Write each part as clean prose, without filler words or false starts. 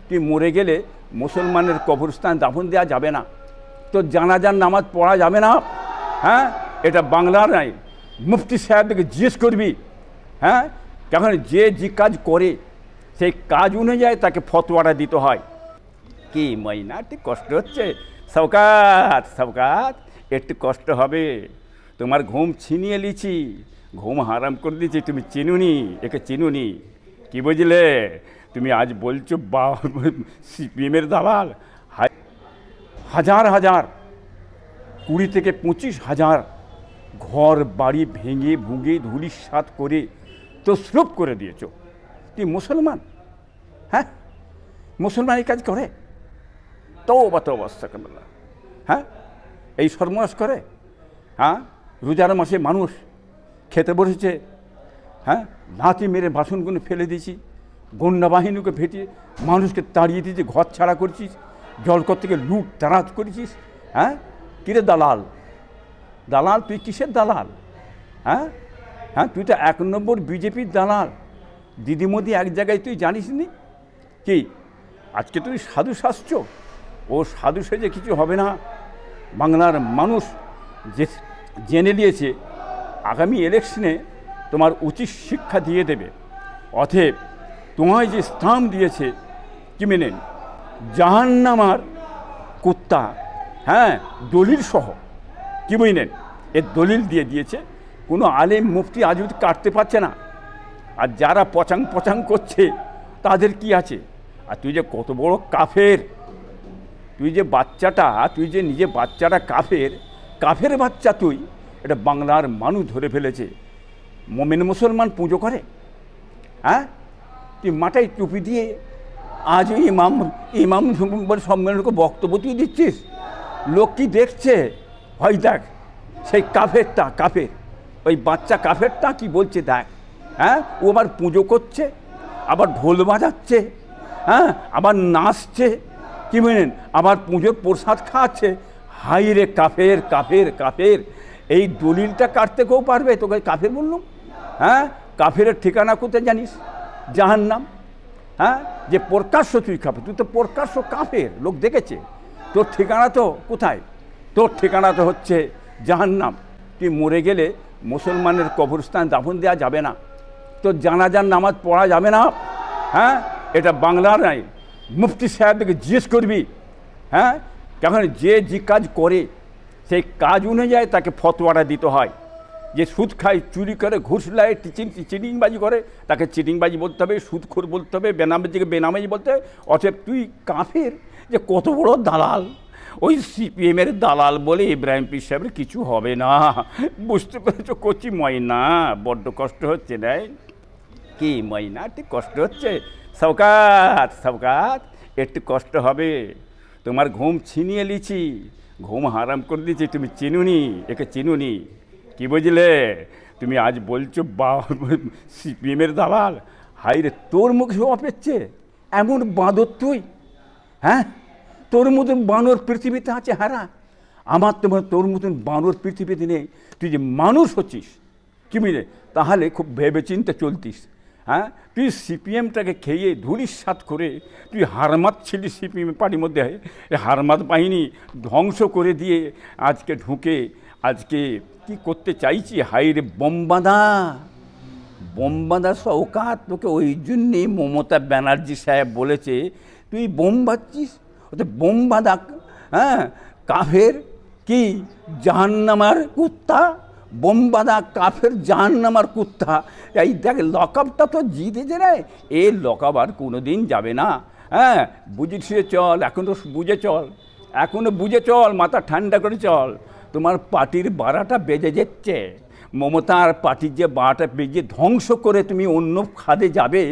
তুই মরে গেলে মুসলমানের কবরস্থান দাফন দেওয়া যাবে না, তোর জানাজার নামাজ পড়া যাবে না। হ্যাঁ, এটা বাংলার নাই, মুফতি সাহেবকে জিজ্ঞেস করবি। হ্যাঁ, কারণ যে কাজ করে সেই কাজ অনুযায়ী তাকে ফতোয়াটা দিতে হয়। কি ময়না, একটু কষ্ট হচ্ছে? শওকাত শওকাত, একটু কষ্ট হবে। তোমার ঘুম ছিনিয়ে লিছি, ঘুম হারাম করে দিয়েছি। তুমি চিনুনি, একে চিনুনি, কি বুঝলে? তুমি আজ বলছো সিপিএমের দালাল। হাজার হাজার 20 থেকে 25,000 ঘর বাড়ি ভেঙে ভুঙে ধুলিস্যাৎ করে তছরূপ করে দিয়েছ। তুই মুসলমান? হ্যাঁ, মুসলমান এই কাজ করে? তওবা তওবা আস্তাগফিরুল্লাহ। হ্যাঁ, এই সর্বনাশ করে। হ্যাঁ, রোজার মাসে মানুষ খেতে বসেছে, হ্যাঁ, লাথি মেরে বাসনগুলো ফেলে দিয়েছি, গন্ডা বাহিনীকে ভেটিয়ে মানুষকে তাড়িয়ে দিয়েছি, ঘর ছাড়া করছিস, জলকর থেকে লুট তারাজ করেছিস। হ্যাঁ, কিরে দালাল, দালাল তুই কিসের দালাল? হ্যাঁ হ্যাঁ, তুই তো 1 নম্বর বিজেপির দালাল। দিদিমণি এক জায়গায় তুই জানিস নি কি? আজকে তুই সাধু সাজছ, ও সাধু সেজে কিছু হবে না। বাংলার মানুষ যে জেনে নিয়েছে আগামী ইলেকশনে তোমার উচিত শিক্ষা দিয়ে দেবে। অতএব তোমায় যে স্থান দিয়েছে কি মেনেন, জাহান্নামার কুত্তা, হ্যাঁ, দলিল সহ, কি বুঝলেন, এর দলিল দিয়ে দিয়েছে। কোনো আলেম মুফতি আজ কাটতে পারছে না। আর যারা পচাং পচাং করছে তাদের কি আছে? আর তুই যে কত বড় কাফের, তুই যে বাচ্চাটা, তুই যে নিজে বাচ্চাটা কাফের, কাফের বাচ্চা তুই, এটা বাংলার মানুষ ধরে ফেলেছে। মোমেন মুসলমান পুজো করে। হ্যাঁ, তুই মাথায় টুপি দিয়ে আজ ইমাম ইমাম সম্মেলনকে বক্তব্য তুই দিচ্ছিস। লোক কি দেখছে? হয় দেখ, সেই কাফেরটা, কাফের ওই বাচ্চা কাফেরটা কি বলছে দেখ। হ্যাঁ, ও আবার পুজো করছে, আবার ঢোল বাজাচ্ছে, হ্যাঁ, আবার নাচছে, কি বলেন, আবার পুজোর প্রসাদ খাওয়াচ্ছে। হাই রে কাফের, কাফের, কাফের। এই দলিলটা কাটতে কেউ পারবে? তোকে কাফের বললুম? হ্যাঁ, কাফেরের ঠিকানা কোথায় জানিস? জাহান্নাম। হ্যাঁ, যে প্রকাশ্য তুই কাফের, তুই তো প্রকাশ্য কাফের, লোক দেখেছে। তোর ঠিকানা তো কোথায়? তোর ঠিকানা তো হচ্ছে জাহান্নাম। তুই মরে গেলে মুসলমানের কবরস্থান দাফন দেওয়া যাবে না, তোর জানাজার নামাজ পড়া যাবে না। হ্যাঁ, এটা বাংলার নাই, মুফতি সাহেবকে জিজ্ঞেস করবি। হ্যাঁ, কারণ যে কাজ করে সেই কাজ অনুযায়ী তাকে ফতোয়াটা দিতে হয়। যে সুদ খায়, চুরি করে, ঘুষ লায়, চিটিংবাজি করে, তাকে চিটিংবাজি বলতে হবে, সুদখোর বলতে হবে, বেনামাজিকে বেনামাজি বলতে হবে। অতএব তুই কাফের, যে কত বড় দালাল। ওই সিপিএমের দালাল বলে ইব্রাহিম পীর সাহেবের কিছু হবে না, বুঝতে পেরেছ? কচি ময়না, বড্ড কষ্ট হচ্ছে না? কি ময়না, একটু কষ্ট হচ্ছে? শওকাত শওকাত, একটু কষ্ট হবে। তোমার ঘুম ছিনিয়ে লিছি, ঘুম হারাম করে দিয়েছি। তুমি চিনুনি, একে চিনুনি, কি বুঝলে? তুমি আজ বলছো সিপিএমের দালাল। হাই রে, তোর মুখে শোভা পেচ্ছে এমন বাঁদর তুই? হ্যাঁ, তোর মতন বানর পৃথিবীতে আছে? হারা, আমার তো তোর মতন বানর পৃথিবীতে নেই। তুই যে মানুষ হচ্ছিস, কি বুঝলে, তাহলে খুব ভেবে চিন্তে চলতিস। হ্যাঁ, তুই সিপিএমটাকে খেয়ে ধুলিস্যাৎ করে তুই হারমাত ছিলি সিপিএম পার্টির মধ্যে। হারমাত বাহিনী ধ্বংস করে দিয়ে আজকে ঢুকে আজকে কি করতে চাইছি? হাইরে বোমবাঁধা, বোমবাঁধা শওকাত। তোকে ওই জন্যে মমতা ব্যানার্জি সাহেব বলেছে তুই বোম বাঁধছিস। ওতে বোমবাঁধা, হ্যাঁ, কাফের, কি জাহান্নামার কুত্তা, বোমবাঁধা কাফের জাহান্নামার কুত্তা। এই দেখ, লকআপটা তো জিতেছে রে, এ লকআপ আর কোনো দিন যাবে না। হ্যাঁ, বুঝে শুয়ে চল, এখন তো বুঝে চল, এখনও বুঝে চল, মাথা ঠান্ডা করে চল। তোমার পার্টির 12টা বেজে যাচ্ছে। মমতার পার্টির যে 12টা বেজে ধ্বংস করে তুমি অন্য খাদে যাবে,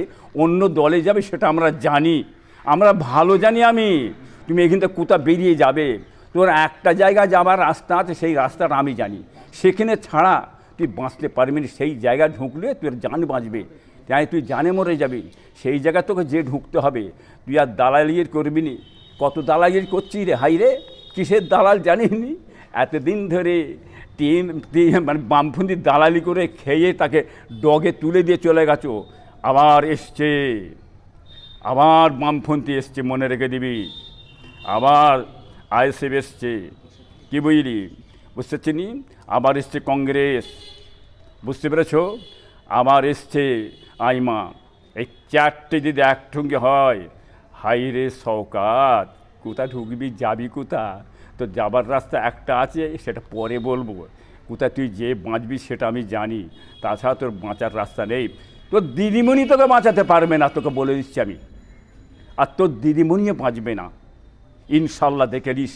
অন্য দলে যাবে, সেটা আমরা জানি, আমরা ভালো জানি। আমি তুমি এখান থেকে কোথা বেরিয়ে যাবে, তোর একটা জায়গা যাবার রাস্তা আছে, সেই রাস্তাটা আমি জানি, সেখানে ছাড়া তুই বাঁচতে পারবি না। সেই জায়গায় ঢুকলে তোর জান বাঁচবে, তাই তুই জানে মরে যাবি। সেই জায়গা তোকে যে ঢুকতে হবে। তুই আর দালালির করবি নি। কত দালালির করছিস রে? হাই রে, কিসের দালাল জানিস নি? এতদিন ধরে মানে বামপন্থী দালালি করে খেয়ে তাকে ডগে তুলে দিয়ে চলে গেছো। আবার এসছে, আবার বামপন্থী এসছে, মনে রেখে দিবি, আবার আইএসএফ এসছে, কী বুঝলি, বুঝতে পারছিনি, আবার এসছে কংগ্রেস, বুঝতে পেরেছ, আবার এসছে আইমা। এই চারটে যদি একসঙ্গে হয়, হাই রে শওকাত, কোথা ঢুকবি, যাবি কোথা? তো যাবার রাস্তা একটা আছে, সেটা পরে বলবো, কোথা তুই যে বাঁচবি সেটা আমি জানি, তাছাড়া তোর বাঁচার রাস্তা নেই। তোর দিদিমণি তোকে বাঁচাতে পারবে না, তোকে বলে দিচ্ছি আমি, আর তোর দিদিমণিও বাঁচবে না, ইনশাল্লাহ, দেখে নিস।